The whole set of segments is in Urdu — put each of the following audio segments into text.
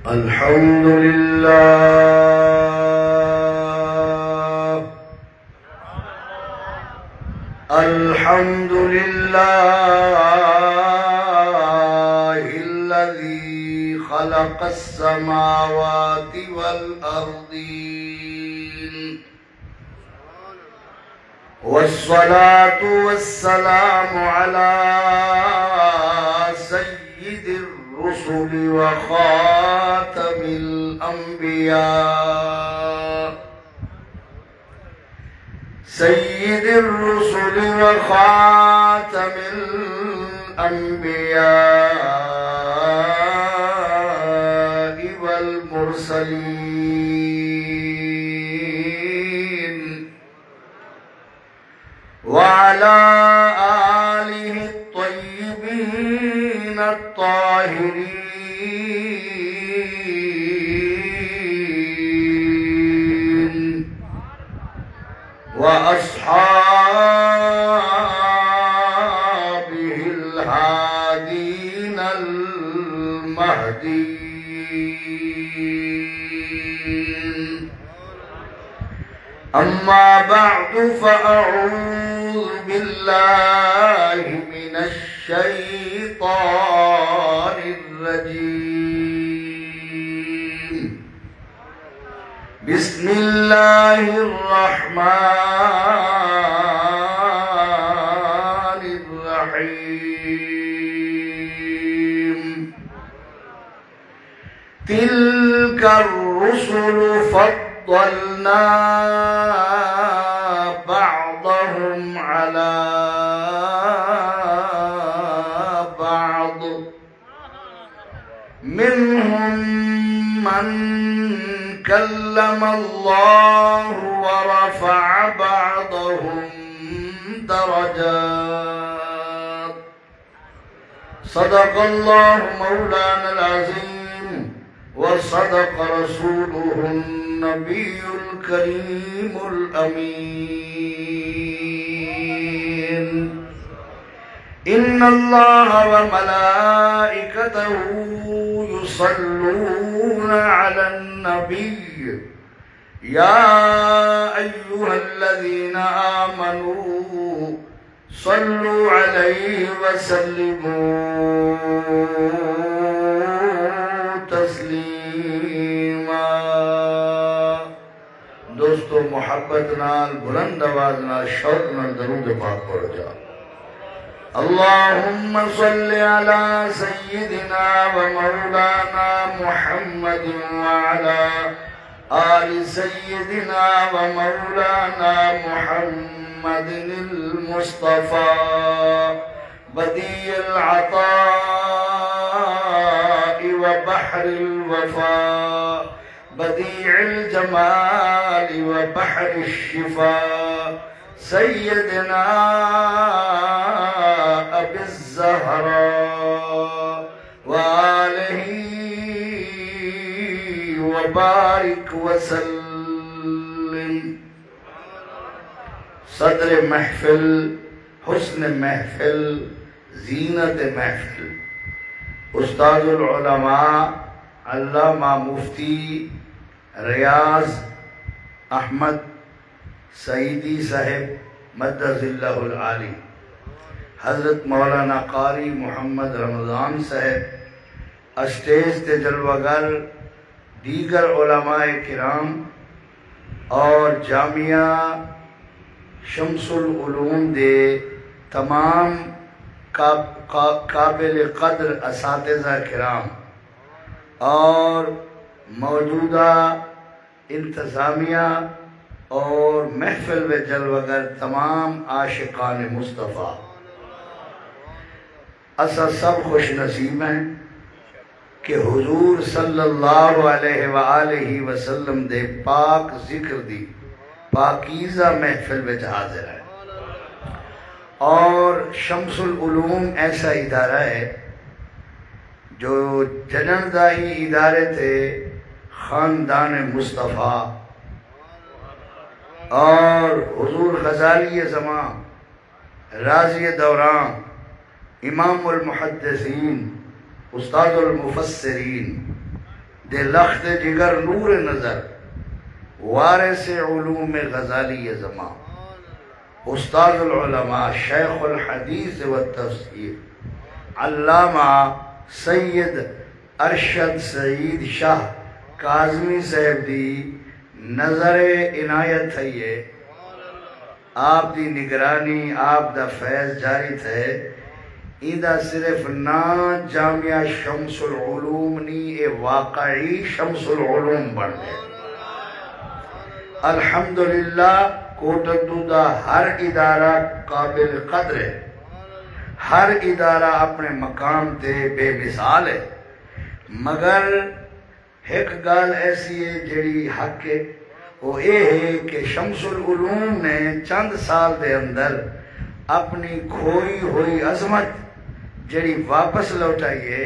الحمد لله الحمد لله الذي خلق السماوات والأرضين والصلاة والسلام على سيد الرسل وخاتم الأنبياء سيد الرسل وخاتم الأنبياء والمرسلين وعلى آله الطيبين الطاهرين وأصحابه الهادين المهديين أما بعد فأعوذ بالله من الشيطان الرجيم بسم الله الرحمن الرحيم تلك الرسل فضلنا بعضهم على بعض منهم من كلم الله ورفع بعضهم درجات صدق الله مولانا العظيم وصدق رسوله النبي الكريم الأمين إن الله وملائكته يصلون على النبي يا أيها الذين آمنوا صلوا عليه وسلموا تسلیما. دوستو محبت نال بلند آواز نال شوق نال درود پاک پڑھ جا. اللهم صل على سيدنا ومولانا محمد وعلى آل سيدنا ومولانا محمد المصطفى بديع العطاء وبحر الوفاء بديع الجمال وبحر الشفاء سيدنا أبي الزهراء وآله وبارك وسلم. صدر محفل، حسن محفل، زینت محفل، استاد العلماء علامہ مفتی ریاض احمد سعیدی صاحب مدد اللہ العالی، حضرت مولانا قاری محمد رمضان صاحب، اسٹیج تے جلوگر دیگر علماء کرام اور جامعہ شمس العلوم دے تمام قابل قدر اساتذہ کرام اور موجودہ انتظامیہ اور محفل و جلوگر تمام عاشقان مصطفیٰ، اسا سب خوش نصیب ہیں کہ حضور صلی اللہ علیہ وآلہ وسلم دے پاک ذکر دی پاکیزہ محفل وچ حاضر ہے. اور شمس العلوم ایسا ادارہ ہے جو جنندائی ادارے تھے خاندان مصطفیٰ اور حضور غزالی زمان، راضی دوران، امام المحدثین، استاد المفسرین، دے لخت جگر نور نظر وارث علوم غزالی زمان استاد العلماء شیخ الحدیث والتفسیر علامہ سید ارشد سعید شاہ کاظمی صاحب دی نظر عنایت ہے آپ دی نگرانی آپ دا فیض جاری تھے ایدہ صرف نا جامعہ شمس العلوم نی اے واقعی شمس العلوم بن گئے الحمدللہ کوٹندو دا ہر ادارہ قابل قدر ہے ہر ادارہ اپنے مقام تے بے مثال ہے مگر ایک گال ایسی ہے جڑی حق ہے وہ یہ ہے کہ شمس العلوم نے چند سال دے اندر اپنی کھوئی ہوئی عظمت جڑی واپس لوٹائیے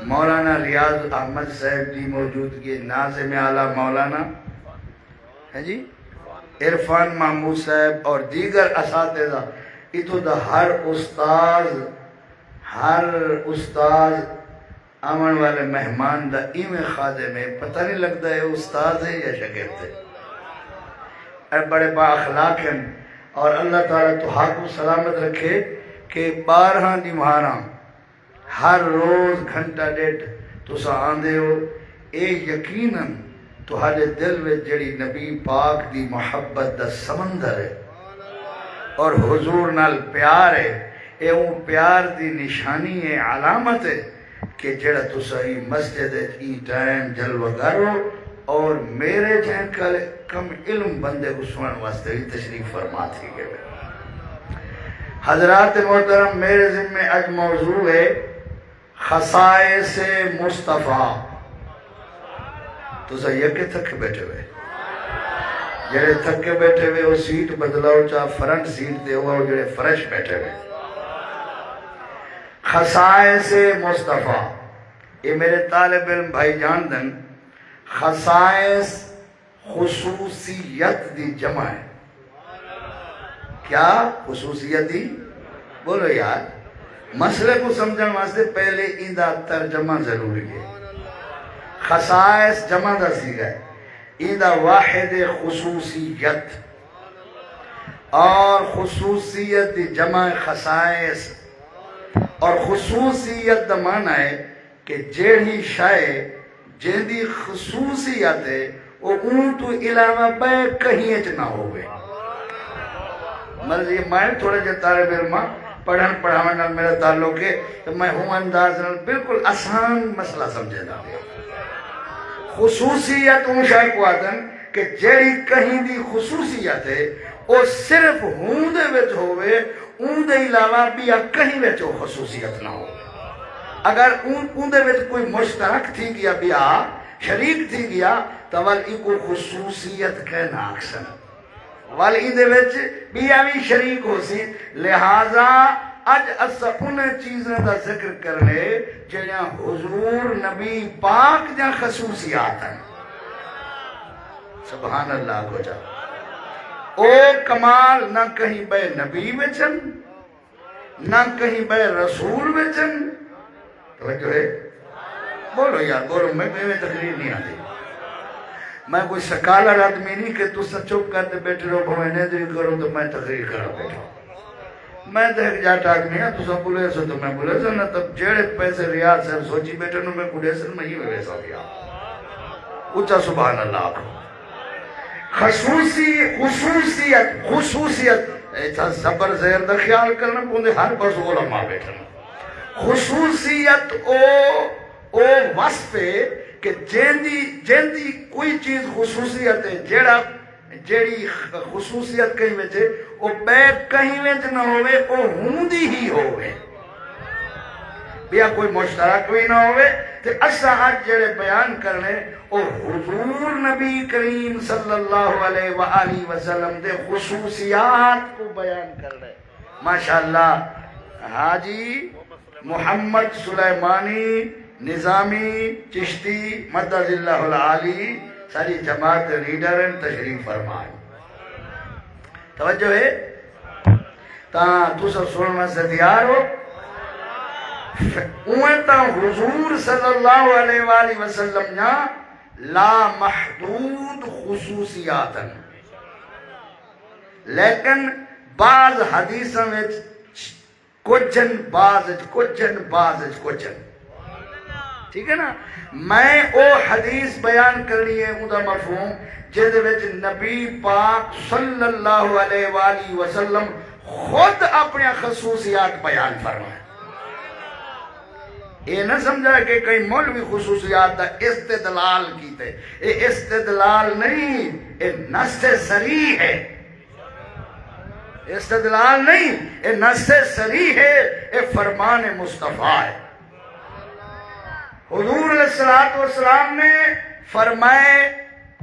مولانا ریاض احمد صاحب دی موجودگی ناظم اعلیٰ مولانا ہے جی عرفان محمود صاحب اور دیگر اساتذہ اتو دا ہر استاذ آمن والے مہمان دا ایمیں خادم ہے پتہ نہیں لگتا ہے استاذ ہے یا شاگرد ہے بڑے با اخلاق ہیں اور اللہ تعالیٰ تو حق و سلامت رکھے کہ 12 دی مہاراں ہر روز گھنٹہ ڈیٹ تو سا آندے ہو اے یقیناً تو ہر دل میں جڑی نبی پاک دی محبت دا سمندر ہے اور حضور نال پیار ہے اے اون پیار دی نشانی ہے علامت ہے کہ جڑا تو صحیح مسجد ای ٹائم جلوہ گارو اور میرے جہن کم علم بندے کو سنن واسطے ہی تشریف فرما تھی گئے حضرات محترم میرے ذمہ اج موضوع ہے خصائص مصطفیٰ تو یہ کہ تھک بیٹھے ہوئے جڑے تھکے بیٹھے ہوئے وہ سیٹ بدلاؤ چاہ فرنٹ سیٹ دے ہوا وہ جڑے فرش بیٹھے ہوئے خصائص مصطفیٰ یہ میرے طالب علم بھائی جان دن خصائص خصوصیت دی جمع ہے کیا خصوصیت دی بولو یار مسئلے کو سمجھن واسطے پہلے ایندہ ترجمہ ضروری ہے خصائص جمع دا سیگا ہے ایدہ واحد خصوصیت اور خصوصیت دی جمع خصائص اور خصوصیت دا معنی ہے کہ جیڑی شائع جیدی خصوصیت ہے وہ اون تو علاوہ بے کہیں اچ نہ ہوئے مرضی میں تھوڑے جو طالب علمہ پڑھن پڑھاونا میرا تعلق ہے تو میں ہوں انداز بالکل آسان مسئلہ سمجھے دا خصوصیت اون شاید کو آدن کہ جیڑی کہیں دی خصوصیت ہے وہ صرف ہوں دے وچ ہوئے اون دے علاوہ بھی کہیں وچ وہ خصوصیت نہ ہو اگر اون دے وچ کوئی مشترک تھی گیا بیا شریک تھی گیا تو والی کو خصوصیت کہنا اکثر والی دے وچ بیا بھی شریک ہو سی لہذا اج اسا انہیں چیزیں دا ذکر کرنے جہاں حضور نبی پاک جہاں خصوصیات ہیں سبحان اللہ کو جا او کمال نہ کہیں بے نبی وچن نہ کہیں بے رسول وچن توجہ ہے بولو یار بولو میں تقریر نہیں آتی میں کوئی سکالر آدمی نہیں کہ تو چپ کرتے بیٹھے رہو بھوینے دری کرو تو میں تقریر کرا بیٹھا میں دیکھ جاتا آدمی ہے تو سب بولے سو تو میں بولے سو نا تب جیڑے پیسے ریاض سے سوچی بیٹھے نو میں بڑے سن میں یہ ویسا دیا اچھا سبحان اللہ کو خصوصیت ایسا زبر زیر دا خیال کرنا پوندے ہر بس علماء بیٹھنا خصوصیت او وصف ہے کہ جیندی کوئی چیز خصوصیت ہے جیڑی خصوصیت کہیں ویچے وہ بے کہیں ویچ نہ ہوئے وہ ہوندی ہی ہوئے بیا کوئی مشترک کوئی نہ ہوئے تو اسا آج جڑے بیان کرنے وہ حضور نبی کریم صلی اللہ علیہ وآلہ وسلم دے خصوصیات کو بیان کرنے ماشاءاللہ حاجی محمد سلیمانی نظامی چشتی مدد اللہ العالی ساری جماعت لیڈر تشریف فرمائے توجہ ہے تو سب سننا سے تیار ہو اوتا حضور صلی اللہ علیہ وآلہ وسلم نا لا محدود خصوصیاتن، لیکن بعض حدیثاں وچ کچھن کچھن ٹھیک ہے نا. میں او حدیث بیان کرنی ہے اوندا مفہوم جہدے وچ نبی پاک صلی اللہ علیہ وآلہ وسلم خود اپنے خصوصیات بیان فرمائے. یہ نہ سمجھا کہ کئی مولوی خصوصیات دا استدلال کیتے، یہ استدلال نہیں، یہ نص صریح ہے. استدلال نہیں، یہ نص صریح ہے، یہ فرمان مصطفیٰ ہے. حضور علیہ السلام نے فرمائے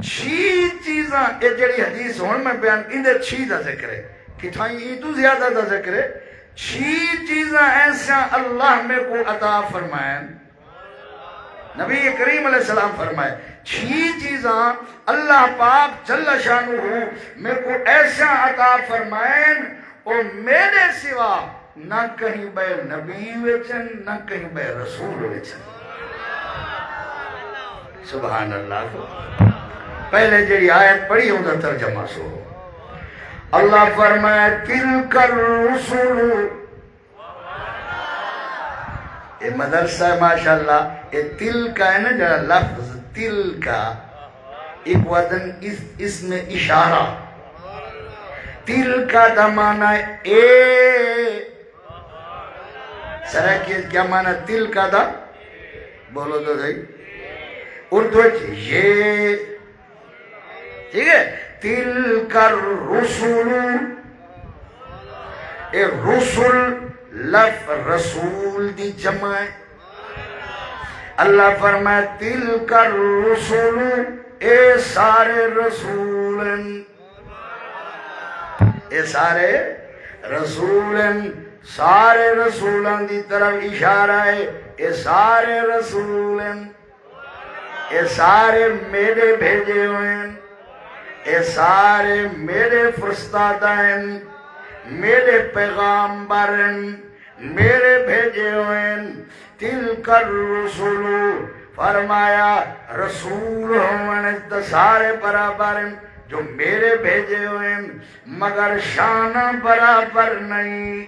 6 چیزاں، یہ جڑی حدیث ہون میں بیان اندر 6 دا ذکر ہے، کتھائیں ای تو زیادہ دا ذکر ہے. 6 چیزاں ایسا اللہ میں کو عطا فرمائیں. نبی کریم علیہ السلام فرمائے 6 چیزاں اللہ پاک جل شانہ میں کو ایسا عطا فرمائیں اور میرے سوا نہ کہیں بے نبی وچن نہ کہیں بے رسول وچن. سبحان اللہ. پہلے جڑی آیت پڑھی ہوں دا ترجمہ سو. اللہ فرمائے تلک الرسل، یہ مدرسہ ہے ماشاءاللہ. یہ تل کا ہے نا جڑا لفظ تل کا ایک وزن اس میں اشارہ. تل کا دا معنی اے سرکیت کیا معنی تل کا دا بولو تو صحیح. اردو یہ ٹھیک ہے. تلک الرسل، اے رسل لفظ رسول دی جمع ہے. اللہ فرمائے تلک الرسل، اے سارے رسولن، اے سارے رسولن، سارے رسولن دی طرف اشارہ ہے. اے سارے رسولن، اے سارے میرے بھیجے ہوئے، اے سارے میرے فرستادہ ہیں، میرے پیغامبرن، میرے بھیجے ہوئے. تلک الرسل، فرمایا رسول ہوئے سارے برابر ہیں جو میرے بھیجے ہوئے، مگر شانہ برابر نہیں،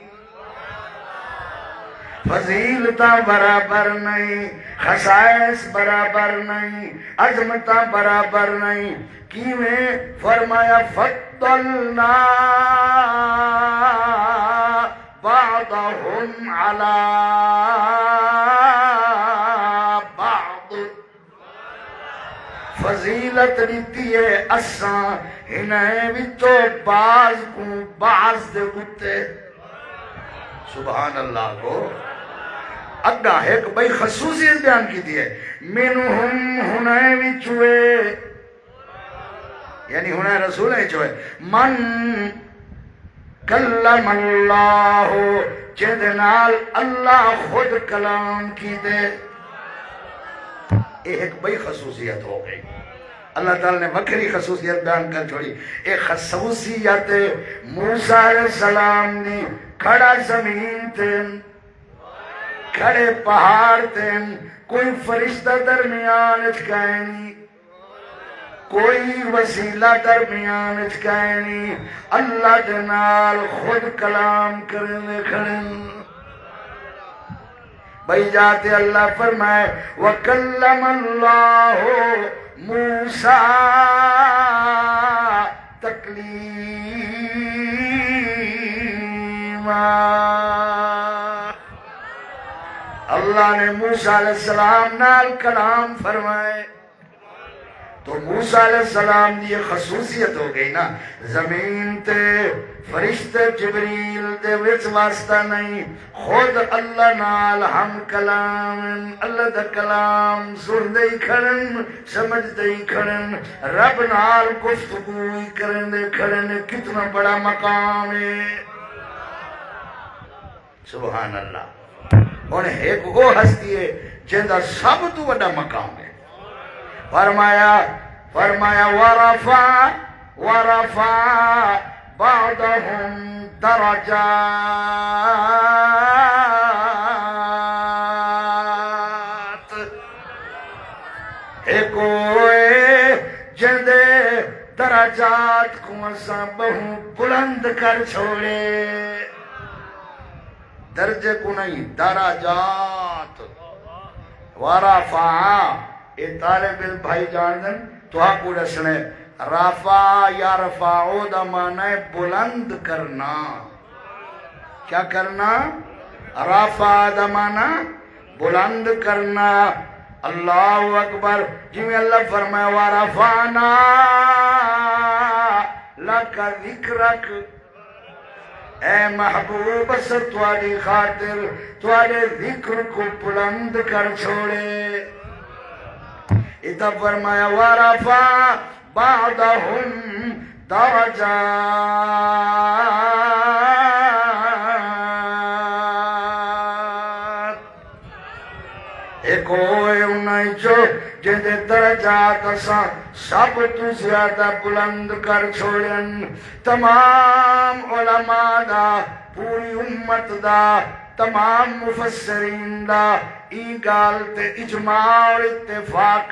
فضیلتاں برابر نہیں، خصائص برابر نہیں، عظمتاں برابر نہیں. کیویں؟ فرمایا فضلنا بعضهم علی بعض، فضیلت دیتی ہے اساں انہیں وچوں بعض کو بعض دے اتے. سبحان اللہ کو اگا ایک بھئی خصوصیت بیان کی دی ہے. منہم ہنائے وچوے، یعنی ہنائے رسول ہے چوئے. من کلم اللہ، جدنال اللہ خود کلام کی دے. ایک بھئی خصوصیت ہو گئی. اللہ تعالیٰ نے وکری خصوصیت بیان کر چھوڑی. ایک خصوصیت موسیٰ علیہ السلام نے کھڑا زمین تھے، کھڑے پہاڑ تھے، کوئی فرشتہ درمیان اچکائنی، کوئی وسیلہ درمیان اچکائنی. اللہ جنال خود کلام کرنے کھڑن. بھئی جاتے اللہ فرمائے وَكَلَّمَ اللَّهُ موسیٰ تکلیما. اللہ نے موسیٰ علیہ السلام نال کلام فرمائے. تو موسیٰ علیہ السلام دی یہ خصوصیت ہو گئی نا. زمین تے فرشتے جبریل دے وچ واسطہ نہیں، خود اللہ نال ہم کلام. اللہ دا کلام سن دے کھڑن، سمجھ دے کھڑن، رب نال گفتگو کرن دے کھڑن. کتنا بڑا مقام ہے. سبحان اللہ. اور ایک وہ ہستی ہے جہاں سب تو بڑا مقام ہے. فرمایا ورفع بعضهم درجات. ایک اوے جندے درجات کو اساں بہو بلند کر چھوڑے، درجے کو نہیں درجات، ورفع اے طالب علم بھائی جان دن تو آپ کو رسنے رفع یا رفعو دا معنی بلند کرنا، کیا کرنا؟ رفع دا معنی بلند کرنا۔ اللہ اکبر، جی میں اللہ فرمائے وَرَفَعْنَا لَكَ ذِكْرَكَ، اے محبوب سے تواری خاطر توارے ذکر کو بلند کر چھوڑے۔ ادھا فرمایا وَرَفَعْ بَعْدَهُمْ دَرَجَاتٍ، ایک ہوئے انہیں جو جہدے درجات اساں سب تو زیادہ بلند کر چھوڑن، تمام علماء دا، پوری امت دا، تمام مفسرین دا ای گال تے اجماع اور اتفاق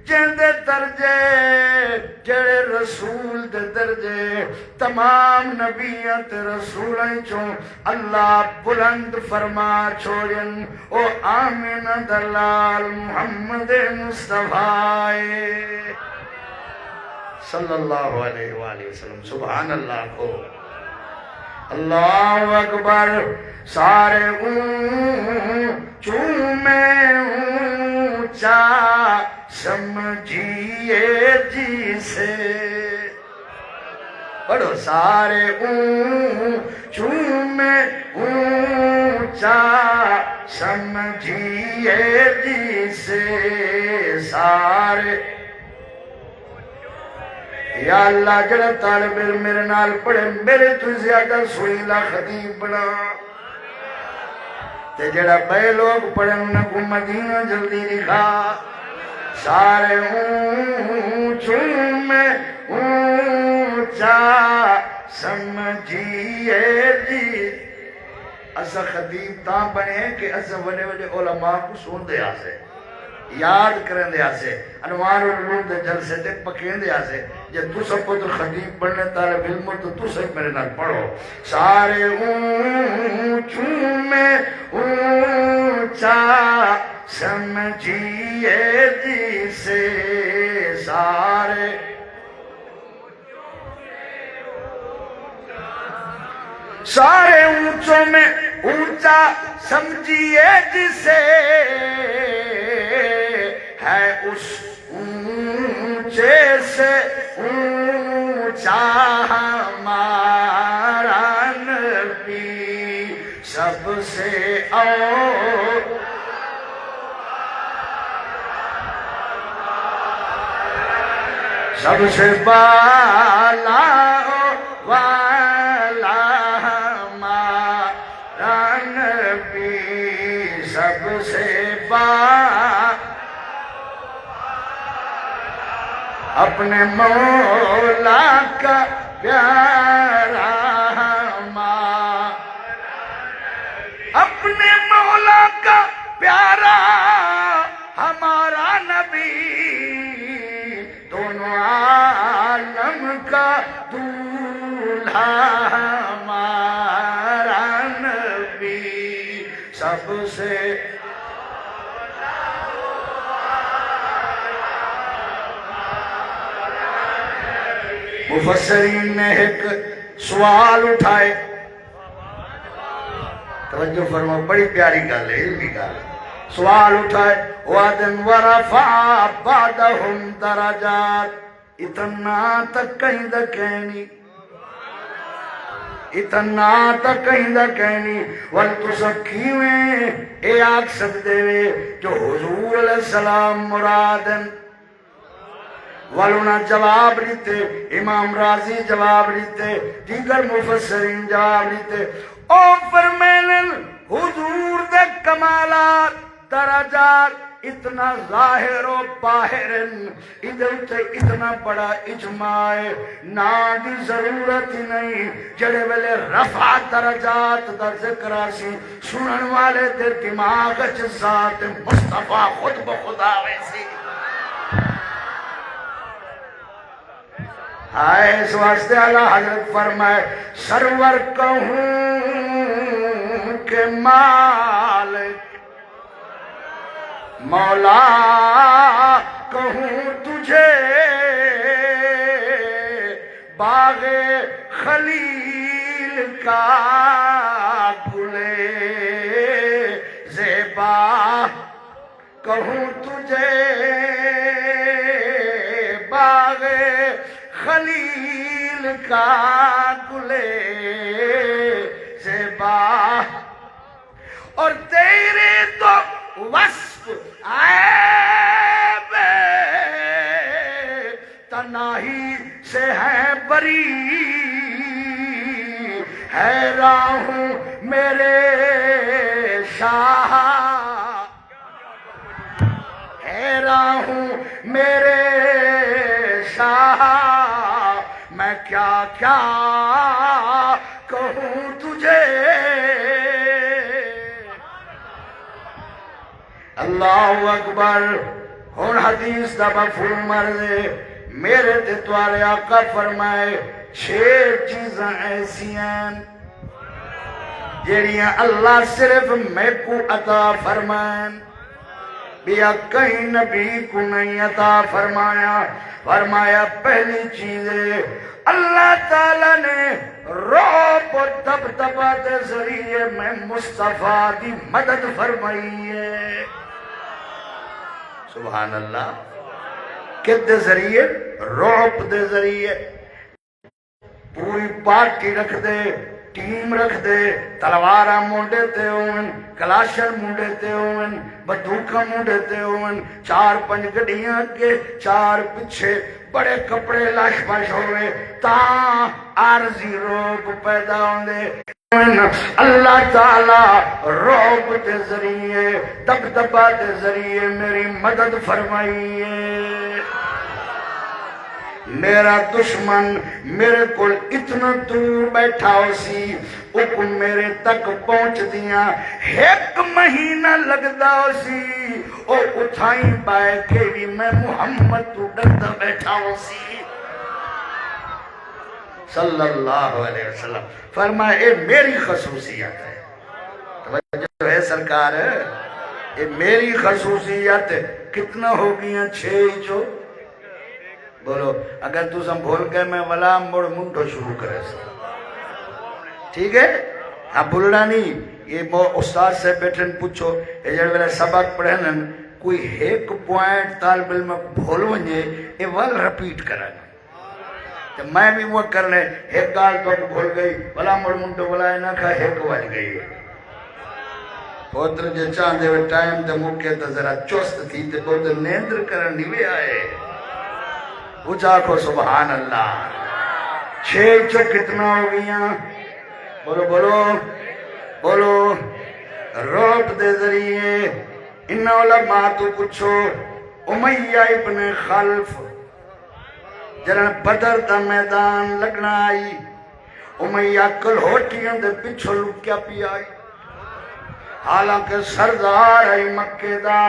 جہدے درجے جڑے رسول دے درجے تمام نبیوں تے رسولیں چوں اللہ بلند فرما چھوڑن، او آمین دلال محمد مصطفیٰ صلی اللہ علیہ وآلہ وسلم۔ سبحان اللہ کو، اللہ اکبر، سارے اونچوں میں اونچا سمجھیے جسے، پڑھو سارے اونچوں میں اونچا سمجھیے جسے، سارے یا اللہ جڑا طالب علم میرے نال پڑھے میرے تو زیادہ سویلا خطیب بنا، تے جڑا بے لوگ پڑھے انہاں کو مدینہ جلدی دکھا، سارے اونچوں میں اونچا سمجھیے جی۔ اسا خطیب تاں بنے کہ اسا وڈے وڈے علماء کو سن دے آسے، یاد کرن دے آسے، انوار العلوم دے جلسے تے پکین دے آسے، جب تو سب کو تو خطیب بننے طالب علم تو سب میرے نال پڑھو، سارے اونچوں میں اونچا سمجھیے جسے، سارے سارے اونچوں میں اونچا سمجھیے جسے، ہے اس اونچے سے اونچا ہمارا نبی، سب سے سب سے بالا والا ہمارا نبی، سب سے اپنے مولا کا پیارا ہمارا، اپنے مولا کا پیارا ہمارا نبی، دونوں عالم کا دولہا ہمارا نبی، سب سے مفسرین نے ایک سوال اٹھائے، توجہ فرماؤ، بڑی پیاری گل ہے، علمی گل ہے، سوال اٹھائے وَعَدًا وَرَفَعَ بَعْدَهُمْ دَرَجَاتٍ، اتنا تک کہیں دا کہنی، اتنا تک کہیں دا کہنی، وَلْتُسَكِّویں اے آگ سکتے ہوئے جو حضور علیہ السلام مرادن، والونا جواب لیتے، امام راضی جواب لیتے، دیگر مفسرین جواب لیتے، او فرمینن حضور دے کمالات درجات اتنا ظاہر و باہرن، ادھر تے اتنا بڑا اجماع نا دی ضرورت ہی نہیں، جڑے ویلے رفع درجات دا ذکر آسی سنن والے دے دماغ ذات مصطفیٰ خود بخدا ویسی، آئے اس واسطے اعلیٰ حضرت فرمائے سرور کہوں کہ مالک مولا کہوں تجھے باغ خلیل کا گلے زیبا کہوں تجھے باغ خلیل کا گلے زیبا اور تیرے تو وصف عیب تنہی سے ہے بری حیران ہوں میرے شاہ حیران ہوں میرے شاہ میں کیا کیا کہوں تجھے اللہ اکبر ہون حدیث دا مفہوم مرضے میرے تے توارے آقا فرمائے 6 چیزاں ایسی ہیں جیڑیاں اللہ صرف میں کو عطا فرمائیں بیا کہیں نبی کو نہیں عطا فرمایا پہلی چیز ہے اللہ تعالیٰ نے رعب و دبدبہ دے ذریعے میں مصطفیٰ دی مدد فرمائی ہے سبحان اللہ کس دے ذریعے رعب دے ذریعے پوری پارٹی رکھ دے ٹیم رکھ دے تلوارہ مونڈے تے ہون کلاشر مونڈے تے ہون بندوقاں مونڈے تے ہون 4-5 گڈیاں کے 4 پچھے بڑے کپڑے لاش باش ہوئے تاں عارضی روگ پیدا ہوندے اللہ تعالیٰ رعب دے ذریعے دبدبہ دے ذریعے میری مدد فرمائیے میرا دشمن میرے کو اتنا دور بیٹھا ہو سی اوپن میرے تک پہنچ دیا 1 مہینہ لگدا ہو سی او اٹھائیں بائے کے بھی میں محمد تو ڈردا بیٹھا ہو سی صلی اللہ علیہ وسلم فرمائے اے میری خصوصیت ہے توجہ ہے سرکار اے میری خصوصیت کتنا ہو گیا 6 جو بولو اگر تو سم بھول گئے میں ولا مڑ منٹو شروع کرے سا ٹھیک ہے آپ بھولنا نہیں یہ استاد سے بیٹھن پوچھو یہ جڑ ویلے سبق پڑھن کوئی 1 پوائنٹ طالب علم بھول ونجے یہ ول رپیٹ کرنا تو میں بھی وہ کرنے 1 گال تو بھول گئی ولا مڑ منٹو ولا نہ کھا 1 وج گئی پوتر جو چاندے وہ ٹائم تے موقع تے ذرا چست تھی تے پوتر نیندر کرن نہیں آئے اچھا کو سبحان اللہ 6 چو کتنا ہو گیا بولو بولو بولو رعب دے ذریعے ان علماء تو پوچھو امیہ ابن خلف جنہاں بدر دا میدان لگنا آئی امیہ کلہوٹیاں دے پچھو لکیا پی آئی حالانکہ سردار آئی مکہ دا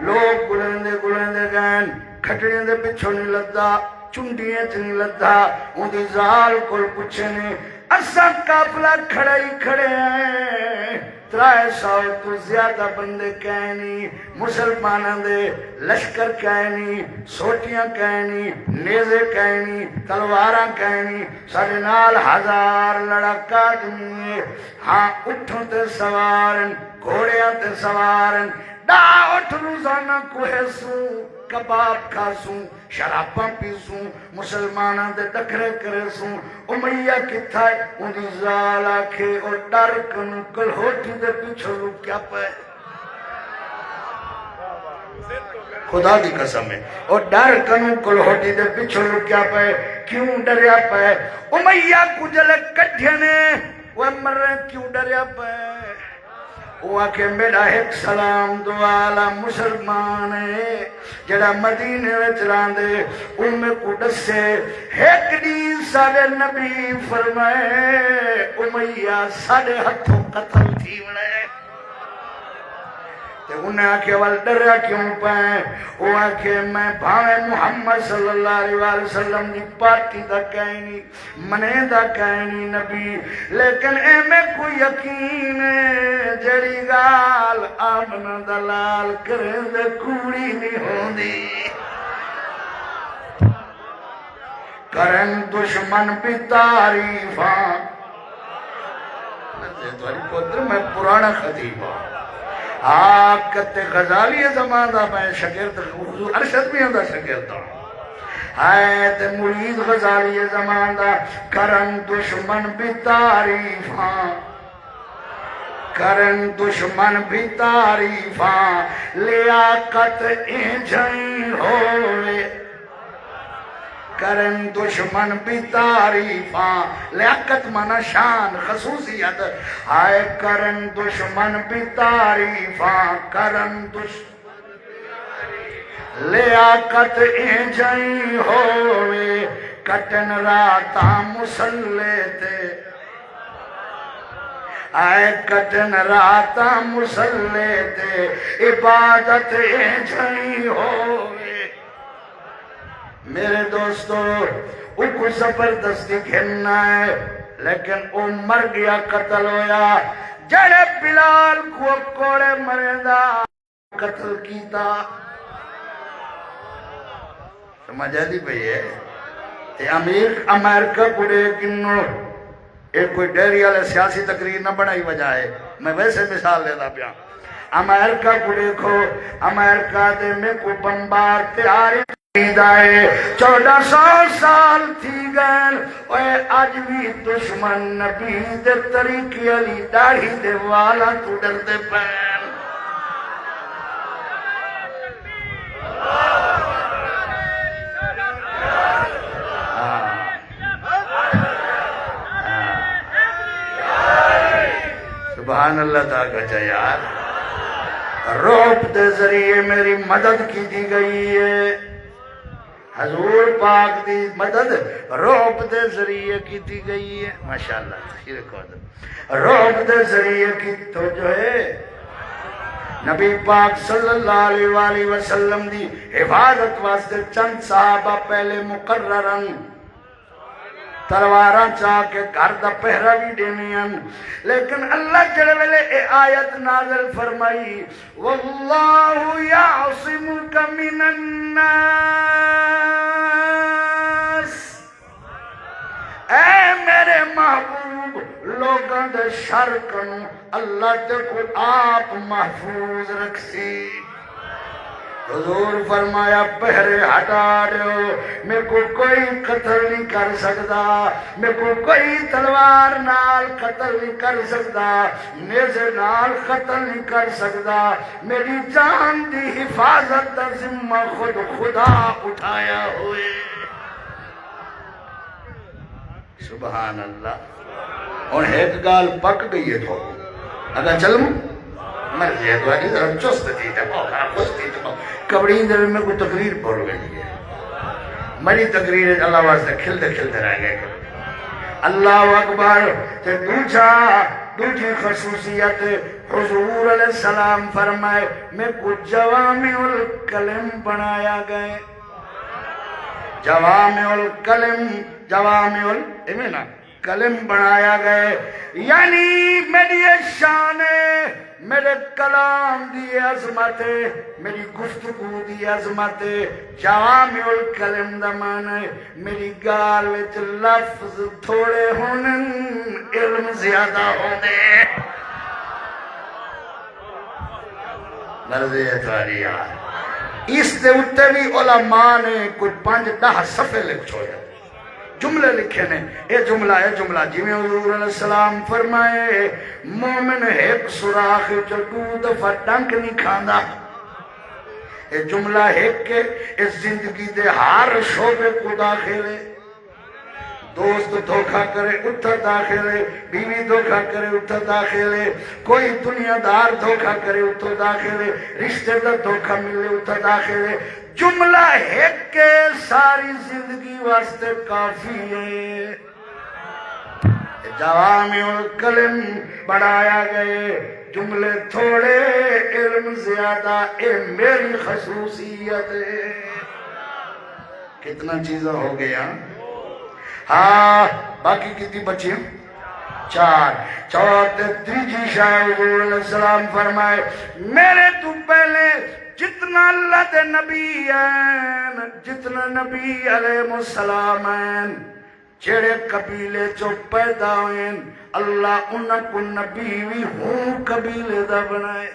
لوگ گلندے گئن کھٹڑیاں دے پچھو نہیں لدھا چنڈیاں چ نہیں لدھا ان دی زال کل پچھے نے اساں قافلہ کھڑے ہیں 300 تو زیادہ بندے کہنی مسلمانوں دے لشکر کہنی سوٹیاں کہنی نیزے کہنی تلواراں کہنی سارے نال 1000 لڑکا آدمی ہاں اٹھوں تے سوارن گھوڑیاں تے سوارن ڈا اٹھ روزانہ کوہ سوں کباب کھاسوں شراباں پیسوں مسلمانوں دے ڈکرے کرے سوں امیہ کتھا ہے ان دی زال آکھے اور ڈر کنو کلہوٹی دے پیچھو لوگ کیا پائے خدا دی قسم ہے اور ڈر کنو کلہوٹی دے پیچھو لوگ کیا پائے کیوں ڈریا پائے امیہ کجلے کٹھینے وہ مرے کیوں ڈریا پائے وہ آکے میرا 1 سلام دعالا مسلمان ہے جڑا مدینے میں چلان دے ان میں قدس سے 1 دی سارے نبی فرمائے امیہ سارے ہتھوں قتل تھی ملے تے انہیں آکھے وال ڈریا کیوں پائیں؟ وہ آکھے میں بھاوے محمد صلی اللہ علیہ وسلم دی پارٹی دا کہنی منے دا کہنی نبی، لیکن اے میں کوئی یقین ہے جڑی گال آمنہ دلال کریں دے کوڑی نہیں ہوندی، کرن دشمن بھی تعریفاں۔ دواری پتر میں پرانا خطیب ہوں، آکت غزالی زمان دا میں شکرت حضور ارشد بھی ہوں دا شکرت ہوں، آیت مرید غزالی زمان دا کرن دشمن بھی تعریفاں، کرن دشمن بھی تعریفاں، لیاقت انجھیں ہوئے، کرن دشمن بھی تعریفاں، لیاقت مانا شان خصوصیت، آئے کرن دشمن بھی تعریفاں، کرن دشمن لیاقت انجھیں ہوئے، کٹن راتاں مسلے تے، آئے کٹن راتاں مسلے تے، عبادت انجھیں ہوئے۔ میرے دوستو وہ کوئی زبردستی کھیلنا ہے، لیکن وہ مر گیا قتل ہویا، جڑے بلال کو کوڑے مرے دا قتل کیتا، سمجھا دی بھئی ہے تے امریکہ کوڑے کنو ایک کوئی ڈیری والے سیاسی تقریر نہ بنائی وجائے، میں ویسے مثال لیتا پیا، امریکہ کو دیکھو، امریکہ دے میں کو بمبار تیاری 1400 سال تھی گئن، اوے آج بھی دشمن نبی دے طریقی علی داڑھی دے والا تو ڈر دے پین۔ سبحان اللہ تعالیٰ کا یار، رعب دے ذریعے میری مدد کی دی گئی ہے، حضور پاک دی مدد رعب دے ذریعے کی دی گئی ہے، ماشاءاللہ تخیر قدر رعب دے ذریعے کی تو جو ہے نبی پاک صلی اللہ علیہ وآلہ وسلم دی حفاظت واسطے چند صحابہ پہلے مقررن تلواراں چاہ کے گھر دا پہرا بھی دینیاں، لیکن اللہ جڑے ویلے اے آیت نازل فرمائی واللہ یعصمک من الناس، اے میرے محبوب لوگاں دے شر کنوں اللہ تے کو آپ محفوظ رکھسی۔ حضور فرمایا پہرے ہٹا دیو، میں کو کوئی قتل نہیں کر سکتا، میں کو کوئی تلوار نال قتل نہیں کر سکتا، نیزے نال قتل نہیں کر سکتا، میری جان دی حفاظت دا ذمہ خود خدا اٹھایا ہوئے۔ سبحان اللہ۔ اور ایک گال پک گئی ہے تو اگر چلوں مرضی ہے تو آگی ذرا چست تھی کبڑین در میں کوئی تقریر بول گئی ہے، مری تقریر اللہ واسطے کھلتے کھلتے رہ گئے۔ اللہ اکبر۔ تے دوجی خصوصیت حضور علیہ السلام فرمائے میں کو جوامع الکلم بنایا گئے، جوامع الکلم بنایا گئے، یعنی میری شان میرے کلام دی عظمت، میری گفتگو دی عظمت، جوامع الکلم دا معنی میری گال وچ لفظ تھوڑے ہونن علم زیادہ ہونے۔ مرضی اتواری یار، اس دے اتے بھی علماء نے کوئی 5-10 صفحے لکھ چھوڑے، جملے لکھے نے، اے جملہ جی میں حضور علیہ السلام فرمائے مومن ایک سوراخ جو 2 دفعہ ڈنک نہیں کھاندا، اے جملہ ایک کے اس زندگی دے ہر شعبے کو داخل ہے، دوست دھوکہ کرے اتھا داخل ہے، بیوی دھوکہ کرے اتھا داخل ہے، کوئی دنیا دار دھوکہ کرے اتھا داخل ہے، رشتہ دار دھوکہ ملے اتھا داخل ہے، جملہ ایک کے ساری زندگی واسطے کافی ہے۔ جوامع الکلم بڑھایا گئے، جملے تھوڑے علم زیادہ، اے میری خصوصیت ہے۔ کتنا چیزیں ہو گیا؟ ہاں باقی کتنی بچی ہیں؟ چار۔ چوتھے تیجی شاہ حضور علیہ السلام فرمائے میرے تو پہلے جتنا اللہ دے نبی ہیں، جتنا نبی علیہ السلام ہیں، جڑے قبیلے جو پیدا ہوئے اللہ انہاں کو نبی بھی ہوں قبیلے دا بنائے۔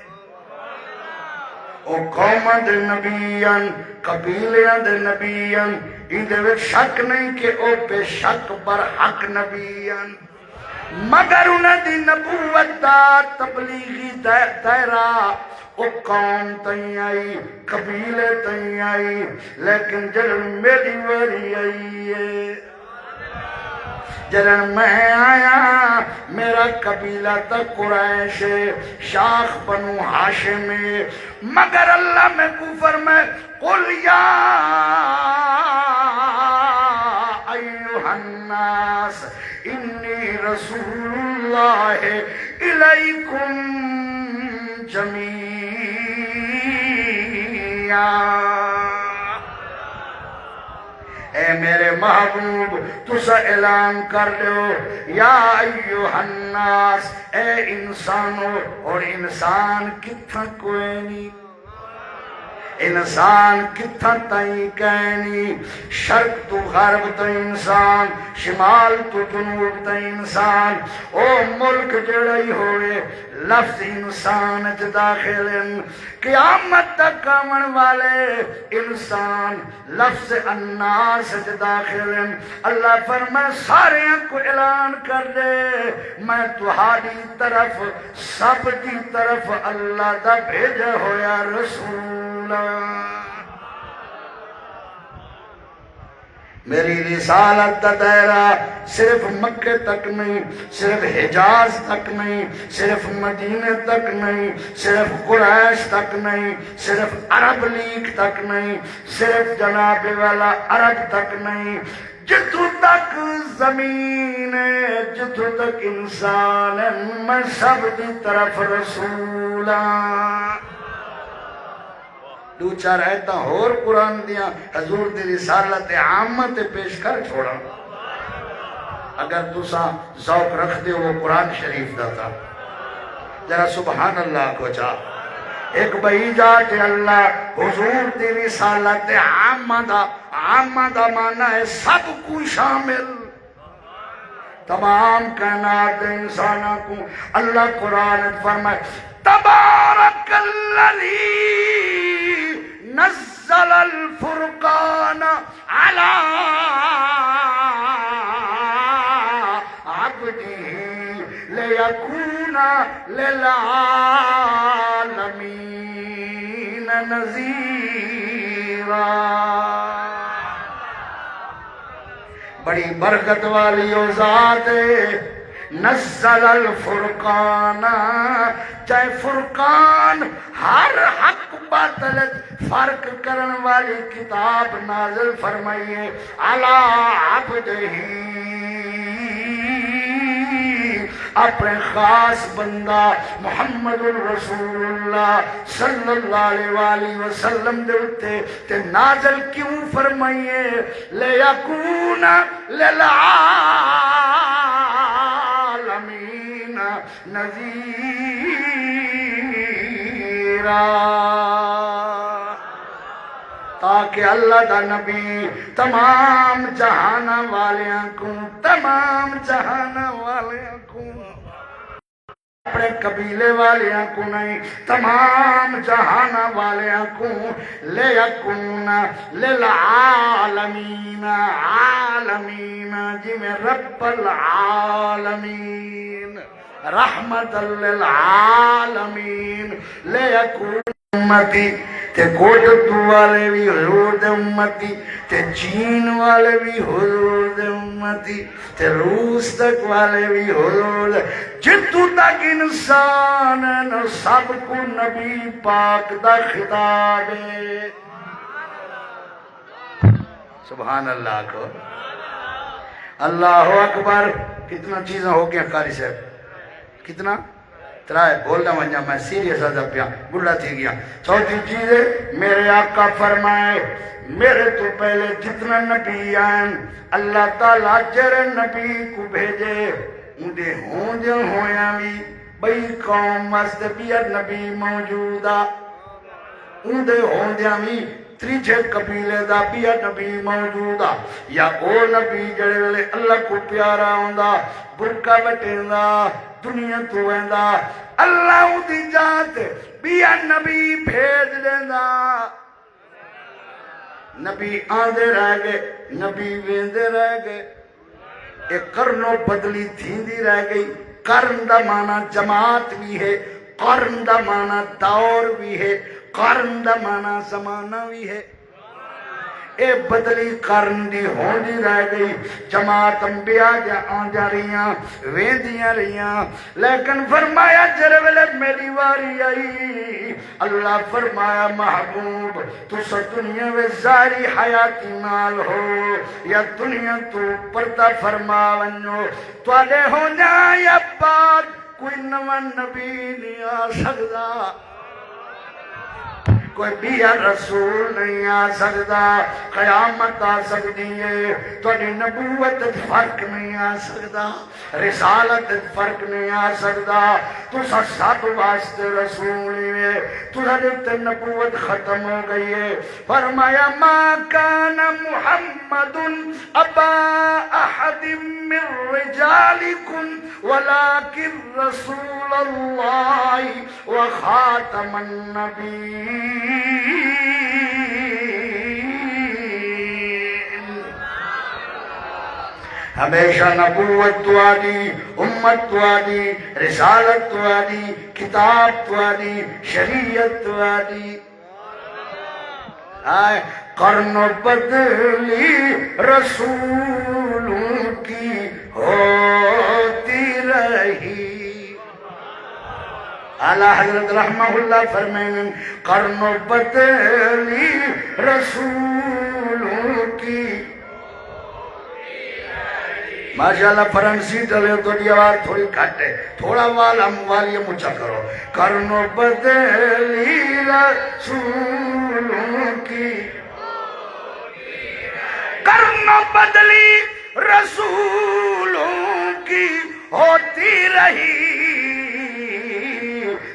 او قوم دے نبیان، قبیلیاں دے نبیان، اندے وچ شک نہیں کہ او بے شک بر حق نبیان، مگر انہاں دی نبوت دا تبلیغی دائرہ او قوم تائیں آئی، قبیلے تائیں آئی، لیکن جنہوں میری واری آئی ہے، جنہوں میں آیا میرا قبیلہ تا قریش شاخ بنو ہاشم، مگر اللہ میں کو فرمائے قل یا ایوہ الناس انی رسول اللہ الیکم جمیعا۔ اے میرے محبوب تسا اعلان کر دو یا ایوہ الناس، اے انسانوں، اور انسان کتھا کوئی نہیں، انسان کتھا تائیں کہنی، شرق تو غرب تا انسان، شمال تو جنوب تا انسان، او ملک جڑائی ہوئے لفظ انسان اچ داخلن، قیامت تک آمن والے انسان لفظ الناس اچ داخلن۔ اللہ فرمائے سارے کو اعلان کر دے میں تہاڈی طرف سب دی طرف اللہ دا بھیجا ہویا رسول۔ میری رسالت دا دائرہ صرف مکہ تک نہیں، صرف حجاز تک نہیں، صرف مدینہ تک نہیں، صرف قریش تک نہیں، صرف عرب لیگ تک نہیں، صرف جناب والا عرب تک نہیں، جتوں تک زمین ہے، جتوں تک انسان ہے، میں سب دی طرف رسول ہاں۔ دو چار ایتاں اور قرآن دیاں حضور دی رسالت عامت پیش کر چھوڑا، اگر تسا ذوق رکھ دے وہ قرآن شریف دا تھا، ذرا سبحان اللہ کو چاہ۔ ایک بھائی جاتے اللہ حضور دی رسالت عامہ دا معنی ہے سب کو شامل، تمام کائنات انسانوں کو۔ اللہ قرآن فرمائے تبارک الذی نزل الفرقان على عبده ليكون للعالمين نذيرا۔ بڑی برکت والی او ذات ہے، نزل الفرقان، چاہے فرقان ہر حق باطل فرق کرن والی کتاب نازل فرمائیے علی عبدہ، اپنے خاص بندہ محمد الرسول اللہ صلی اللہ علیہ وآلہ وسلم دے اتے تے نازل کیوں فرمائیے لیکون للعالمین نذیرا، تاکہ اللہ دا نبی تمام جہانہ والیاں کو، تمام جہانہ والیاں کو، اپنے قبیلے والیاں کو نہیں، تمام جہانہ والیاں کو، لیکون للعالمین، عالمین جی میں رب العالمین، رحمت للعالمین، لیکون امتی تے کوٹتو والے بھی حضور دے امتی، تے چین والے بھی حضور دے امتی، تے روس تک والے بھی حضور دے، جتو تک انسان ہے نا سب کو نبی پاک دا خطاب ہے۔ سبحان اللہ کو۔ اللہ اکبر. کتنا چیزیں ہو گیا قاری صاحب؟ کتنا؟ ترائے بولنا ونجا میں سیریس آدھا پیا بڑھا تھی گیا. چوتھی چیز ہے میرے آقا فرمائے میرے تو پہلے جتنا نبی آئیں اللہ تعالیٰ جرے نبی کو بھیجے اندے ہوں جو ہویاں بھی بئی قوم واسطے بیا نبی موجودہ اندے ہوں دیاں بھی تریجھے قبیلے دا بیا نبی موجودہ یا او نبی جڑے والے اللہ کو پیارا ہوندہ برکہ بٹیندہ دنیا تو ویندہ اللہ دی جات بیا نبی بھیج دیندہ. نبی آندے رہ گئے نبی ویندے رہ گئے ایک کرنو بدلی تھیندی رہ گئی. کرن دا معنی جماعت بھی ہے قرن دا معنی دور بھی ہے قرن دا معنی زمانہ بھی ہے. اے بدلی قرن دی ہوندی رہ گئی جماعت انبیاء آن جا رہیاں ویندیاں رہیاں لیکن فرمایا جرے ویلے میری واری آئی اللہ فرمایا محبوب تو سا دنیا میں ظاہری حیاتی مال ہو یا دنیا تو پردہ فرما ونجو تو آلے ہو جائیں یا بعد کوئی نوان نبی نہیں آ سکتا کوئی بیا رسول نہیں آ سکتا قیامت آ سکتی ہے تو نبوت فرق نہیں آ سکتا رسالت فرق نہیں آ سکتا تو سب واسطے رسول ہے تو نبوت ختم ہو گئی ہے. فرمایا ما کان محمد ابا احد من رجالکم ولکن رسول اللہ وخاتم النبی. ہمیشہ نبوت تو آدی امت تو آدی رسالت تو آدی کتاب تو آدی شریعت تو آدی. قرن بدلی رسولوں کی ہوتی رہی. اعلیٰ حضرت رحمہ اللہ فرمائیں قرن بدلی رسولوں کی ماشاءاللہ فرنسی ڈلے تو دی آواز تھوڑی کھٹ ہے تھوڑا والی مچا کرو. قرن بدلی رسولوں کی قرن بدلی رسولوں کی ہوتی رہی.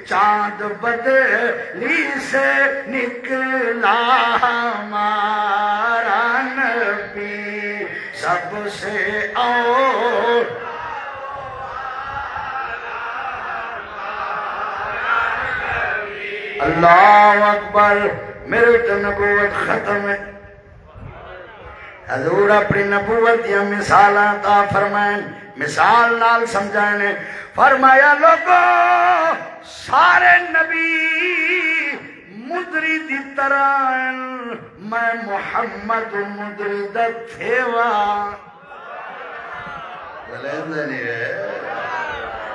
چاند بدلی سے نکلا ہمارا نبی سب سے اور اللہ اکبر. میرے تو نبوت ختم ہے. حضور اپنی نبوت یا مثال عطا فرمائیں مثال نال سمجھائیں. فرمایا لوگو سارے نبی مدری دی طرح میں محمد مدری دا تھیوا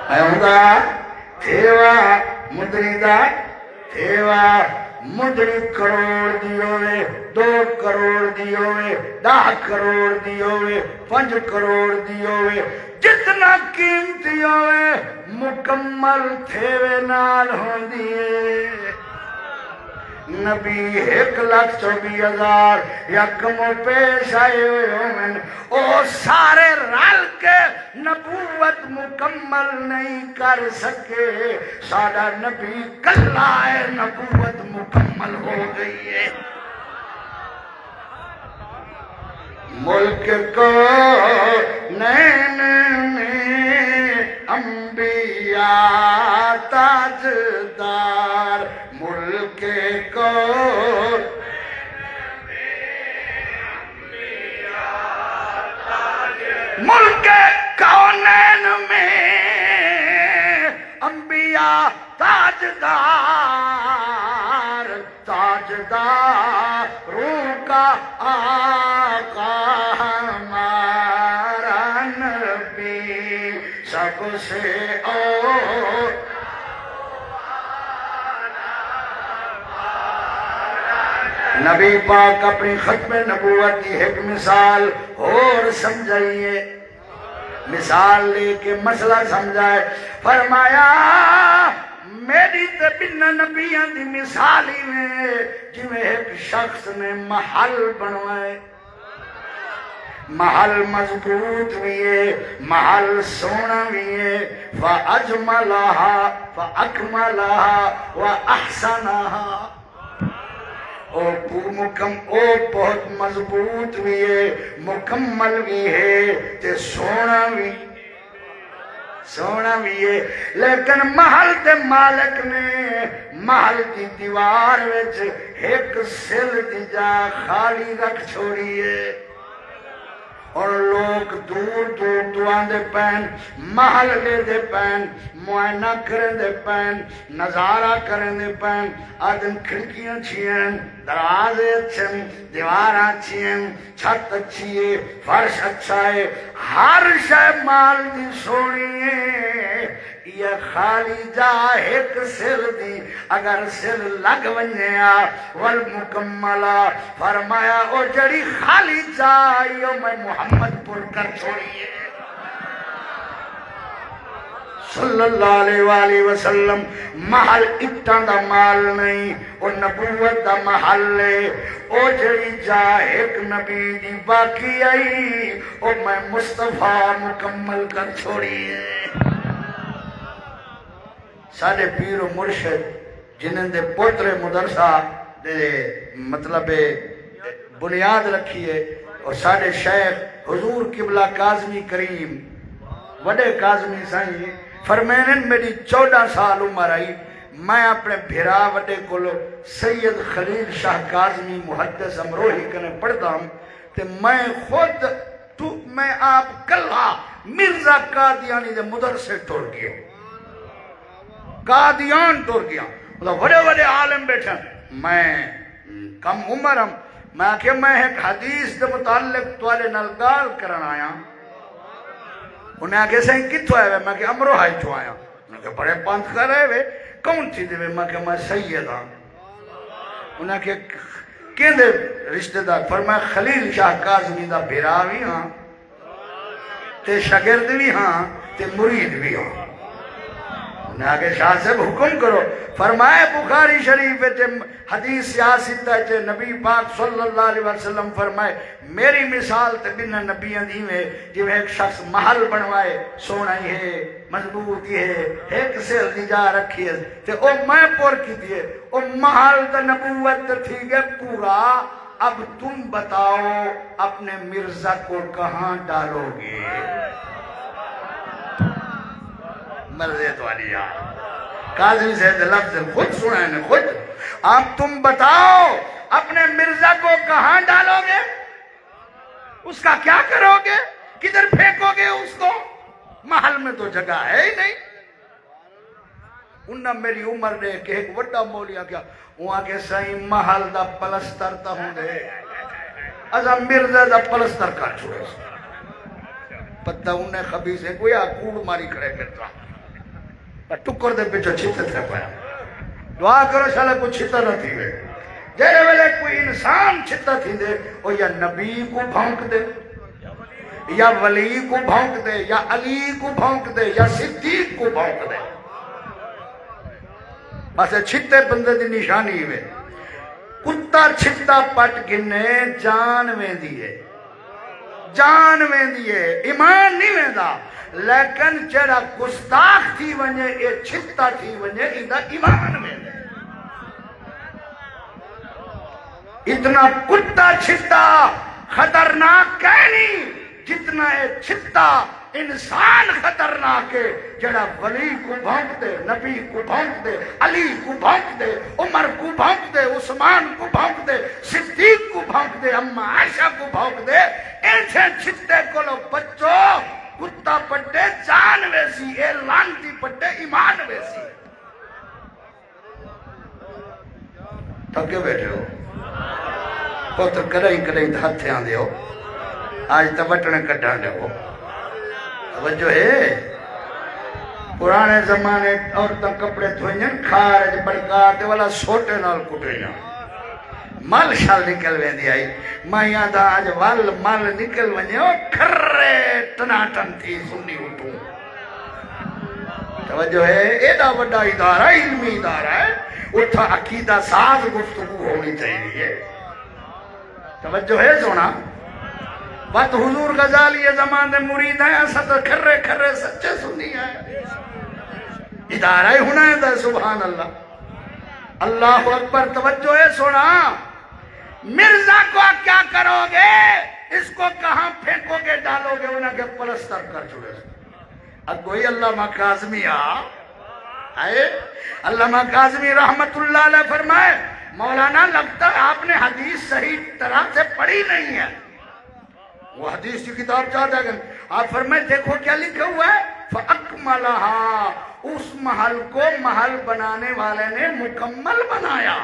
میں ہوں دا تھیوا مدری دا تھیوا. مدری کروڑ دیوے 2 کروڑ دیوے 10 کروڑ دیوے 5 کروڑ دیوے جتنا قیمتی ہوئے مکمل تھیوے نال ہوں دیئے. نبی 1,24,000 یا کمو پیش آئے ہوئے ہوں او سارے رل کے نبوت مکمل نہیں کر سکے. سارا نبی کلا ہے نبوت مکمل ہو گئی ہے. ملک کو نین میں انبیاء تاجدار ملک کو ملک کونین میں انبیاء تاجدار تاجداروں کا آقا ہمارا نبی سب سے اور نبی پاک اپنی ختم نبوت کی ایک مثال اور سمجھائیے. مثال لے کے مسئلہ سمجھائے. فرمایا میری تے بنا نبیاں دی مثالی میں جویں ایک شخص نے محل بنوائے. محل مضبوط بھی ہے، محل سونا بھی ہے. فَأَجْمَلَهَا فَأَكْمَلَهَا وَأَحْسَنَهَا. او بہت مضبوط بھی ہے، مکمل بھی ہے تے سونا بھی ہے. لیکن محل تے مالک نے محل دی دیوار وچ ایک سل دی جا خالی رکھ چھوڑی ہے. اور لوگ دور دور دوان دے پین، محل لے دے پین، معائنہ کرن دے پین، نظارہ کرن دے پین. آدم کھڑکیاں چھین، دروازے اچھن، دیواراں چھین، چھت اچھی ہے، فرش اچھا ہے، ہر شے مال دی سونی ہے. یہ خالی جا ایک سر دی اگر سر لگ ونیا والمکملہ. فرمایا او جڑی خالی جا یہ میں محمد پر کر چھوڑی ہے صلی اللہ علیہ وآلہ وسلم. محل اٹھاں دا مال نہیں، او نبوت دا محل ہے. او جڑی جا ایک نبی دی باقی آئی او میں مصطفیٰ مکمل کر چھوڑی ہے. سارے پیر و مرشد جنہوں دے پوترے مدرسہ دے مطلب بنیاد رکھی ہے. اور سارے شیخ حضور قبلہ کاظمی کریم وڈے کاظمی سائیں فرمینن میری 14 سال عمر آئی. میں اپنے بھیرا وڈے کولو سید خلیل شاہ کاظمی محدث امروہی کنے پڑھتا ہوں تے میں خود میں آپ کلہ مرزا قادیانی دے مدرسے ٹور گیا، قادیان ٹور گیا. بڑے بڑے عالم بیٹھے، میں کم عمر ہم. میں کہ میں ایک حدیث دے متعلق توالے نلگال کرن آیا. انہیں آگے سے کتھو آئے ہوئے؟ میں کہ امروہائی چو آیا. انہیں کہ بڑے پانچ کر رہے ہوئے کون تھی دے؟ میں کہ میں سید ہاں. انہیں کہ کین دے رشتہ دار؟ فرمایا خلیل شاہ کاظمی دا بھیرا بھی ہاں تے شاگرد بھی ہاں تے مرید بھی ہاں. انہیں آگے شاہ صاحب حکم کرو. فرمائے بخاری شریف حدیث سیاست ہے نبی پاک صلی اللہ علیہ وسلم فرمائے میری مثال تے بنا نبیاں دی میں جو ایک شخص محل بنوائے سونا ہی ہے، مضبوط ہی ہے، ایک سیل دی جا رکھی ہے تے او میں پور کی دیئے. او محل تے نبوت تھی گے پورا. اب تم بتاؤ اپنے مرزا کو کہاں ڈالو گے؟ مرضی تو علی قاضی سے لفظ خود سنا ہے خود. اب تم بتاؤ اپنے مرزا کو کہاں ڈالو گے؟ اس کا کیا کرو گے؟ کدھر پھینکو گے اس کو؟ محل میں تو جگہ ہے ہی نہیں. انہاں میری عمر نے کہ ایک وڈا مولیا کیا وہاں کے سائیں محل دا پلستر تا ہوں دے ازا مرزا دا پلستر کر چھوڑے پتہ انہیں خبیص ہے کوئی آکوڑ ماری کھڑے کرتا ٹکر دے پیچھو چھتے تھے پایا. دعا کرو شالا کوئی چھتا نہ تھی وے. جیرے ویلے کوئی انسان چھتا تھی دے وہ یا نبی کو بھونک دے یا ولی کو بھونک دے یا علی کو بھونک دے یا صدیق کو بھونک دے. بس چھتے بندے دی نشانی ہوئے. کتا چھتا پٹ گنے جان ویندی ہے، جان ویندی ہے، ایمان نہیں ویندا. لیکن جڑا گستاخ تھی ونجے اے چھتا تھی ونجے ایدہ ایمان ویندے. اتنا کتا چھتا خطرناک ہے نہیں جتنا اے چھتا انسان خطرناک ہے. جڑا ولی کو بھونک دے، نبی کو بھونک دے، علی کو بھونک دے، عمر کو بھونک دے، عثمان کو بھونک دے، صدیق کو بھونک دے، اما عائشہ کو بھونک دے. ایسے چھتے کو لو بچو کتا پٹے جان ویسی، اے لانتی پٹے ایمان ویسی. تھکے بیٹھے ہو پتر کریں کریں ہتھے آن دے ہو آج تا بٹنے کٹھان دے ہو. توجہ ہے پرانے زمانے عورتاں کپڑے دھوئیں کھارج بڑکاتے والا سوٹے نال کٹے جا. مل شل نکل ویندی آئی مائیاں دا آج وال مل نکل ونجے او کھرے ٹناٹن تھی سنی اٹھوں توجہ ہے ایڈا وڈا ادارہ علمی ادارہ ہے اتھا عقیدہ ساز گفتگو ہونی چاہیے توجہ ہے سونا بات حضور غزالی زمان دے مرید ہیں ایسا تو کھرے کھرے سچے سنی ہے ادارہ ہی ہونا ہے سبحان اللہ اللہ اکبر توجہ ہے سونا مرزا کو کیا کرو گے اس کو کہاں پھینکو گے ڈالو گے انہیں کے پلستر کر چکے اب کوئی علامہ کاظمی آئے علامہ کاظمی رحمت اللہ علیہ فرمائے مولانا لگتا ہے آپ نے حدیث صحیح طرح سے پڑھی نہیں ہے وہ حدیث کی کتاب چاہتا ہے آپ فرمائے دیکھو کیا لکھا ہوا ہے فَأَكْمَلَهَا اس محل کو محل بنانے والے نے مکمل بنایا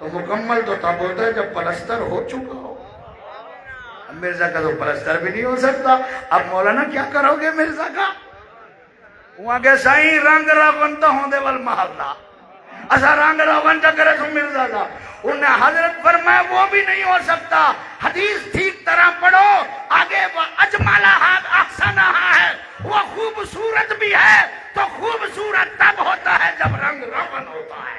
تو مکمل تو تب ہوتا ہے جب پلستر ہو چکا ہو مرزا کا تو پلستر بھی نہیں ہو سکتا اب مولانا کیا کرو گے مرزا کا وہاں کے سائیں رنگ راغن تو ہوندے والمحلہ ایسا رنگ راغن چا کرے تو مرزا کا انہیں حضرت فرمائے وہ بھی نہیں ہو سکتا حدیث ٹھیک طرح پڑھو آگے وہ اجمالہ احسنہ ہے وہ خوبصورت بھی ہے تو خوبصورت تب ہوتا ہے جب رنگ راغن ہوتا ہے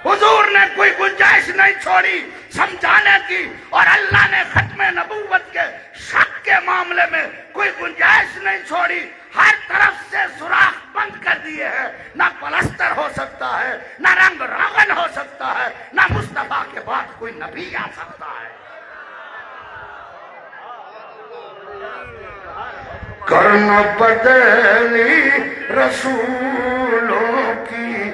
حضور نے کوئی گنجائش نہیں چھوڑی سمجھانے کی اور اللہ نے ختم نبوت کے شک کے معاملے میں کوئی گنجائش نہیں چھوڑی ہر طرف سے سوراخ بند کر دیے ہیں نہ پلستر ہو سکتا ہے نہ رنگ راغن ہو سکتا ہے نہ مصطفیٰ کے بعد کوئی نبی آ سکتا ہے کرن بدلی رسولوں کی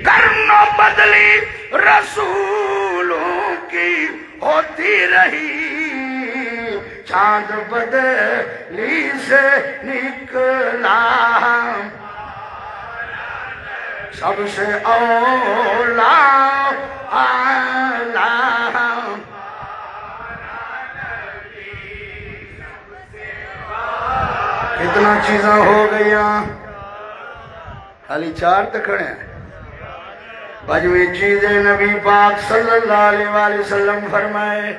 کرن بدلی رسولوں کی ہوتی رہی چاند بدلی سے نکلا سب سے اولا اعلیٰ کتنا چیزاں ہو گئیاں خالی چار تکڑے ہیں پانچویں چیز نبی پاک صلی اللہ علیہ وآلہ وسلم فرمائے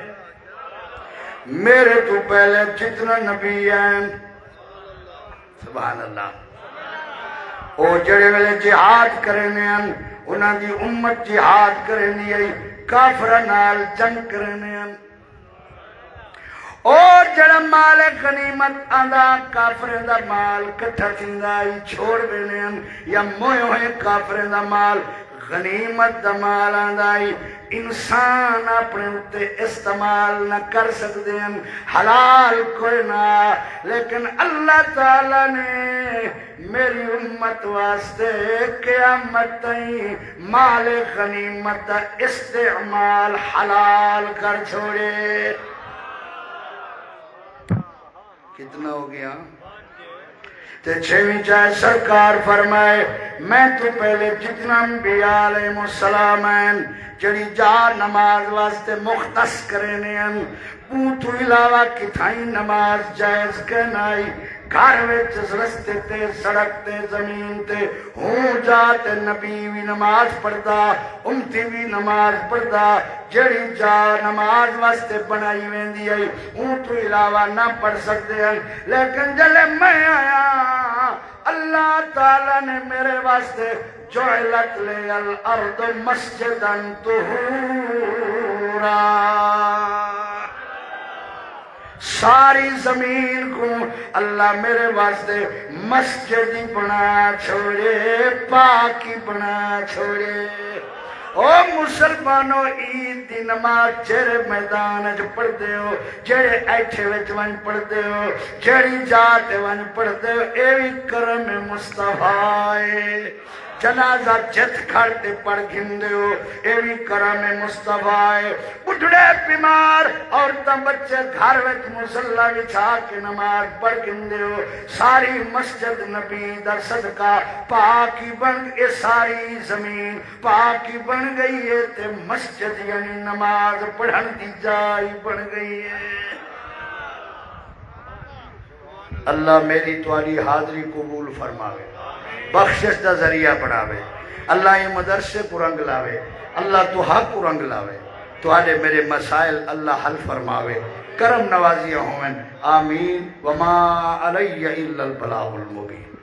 میرے تو پہلے جتنا نبی ہیں سبحان اللہ او جڑے ویلے جہاد کرنے ہیں انہاں دی امت جہاد کرنی ہے کافرہ نال جنگ کرنے ہیں اور جڑا مال غنیمت آندا کافریں دا مال کٹھا تھیندا چھوڑ دینے ہیں یا موئے ہوئے کافریں دا مال غنیمت دا مال آندائی انسان اپنے اتے استعمال نہ کر سکتے ہیں حلال کوئی نہ لیکن اللہ تعالیٰ نے میری امت واسطے قیامت تائیں مال غنیمت دا استعمال حلال کر چھوڑے کتنا ہو گیا تے چھویں چاہے سرکار فرمائے میں تو پہلے جتنا انبیاء علیہ السلام ہیں جڑی جا نماز واسطے مختص کرنے ہیں پوتو علاوہ کتھائیں نماز جائز کہنائی گھر وچ رستے تے سڑک تے زمین تے ہوں جاتے نبی بھی نماز پڑھدا امتی بھی نماز پڑھدا جڑی جا نماز واسطے بنائی ویندی ہے اون تو علاوہ نہ پڑھ سکتے ہیں لیکن جلے میں آیا اللہ تعالیٰ نے میرے واسطے جعلت لے الارض مسجدا طہورا ساری زمین کو اللہ میرے واسطے مسجد بنا چھوڑے پاکی بنا چھوڑے او مسلمانوں عید دی نماز جڑے میدان جو پڑھ دے ہو جڑے ایٹھے وچ ون پڑھ دے ہو جڑی جاتے ون پڑھ دے ہو ایوی کرم مصطفیٰ جنازہ جت کھڑتے پڑھ گھندے ہو ایوی کرم مصطفیٰ بڑھڑے بیمار عورتاں بچے گھر وچ مصلی بچھا کے نماز پڑھ گھندے ہو ساری مسجد نبی در صدقہ پاکی بن گئی ساری زمین پاکی بن گئی ہے تے مسجد یعنی نماز پڑھن دی جائی بن گئی ہے اللہ میری توالی حاضری قبول فرماوے بخشش دا ذریعہ بناوے، اللہ یہ مدرسے کو رنگ لاوے، اللہ تو حق کو رنگ لاوے، تو آلے میرے مسائل اللہ حل فرماوے، کرم نوازیاں ہوئن، آمین، وما علی الا البلاغ المبین۔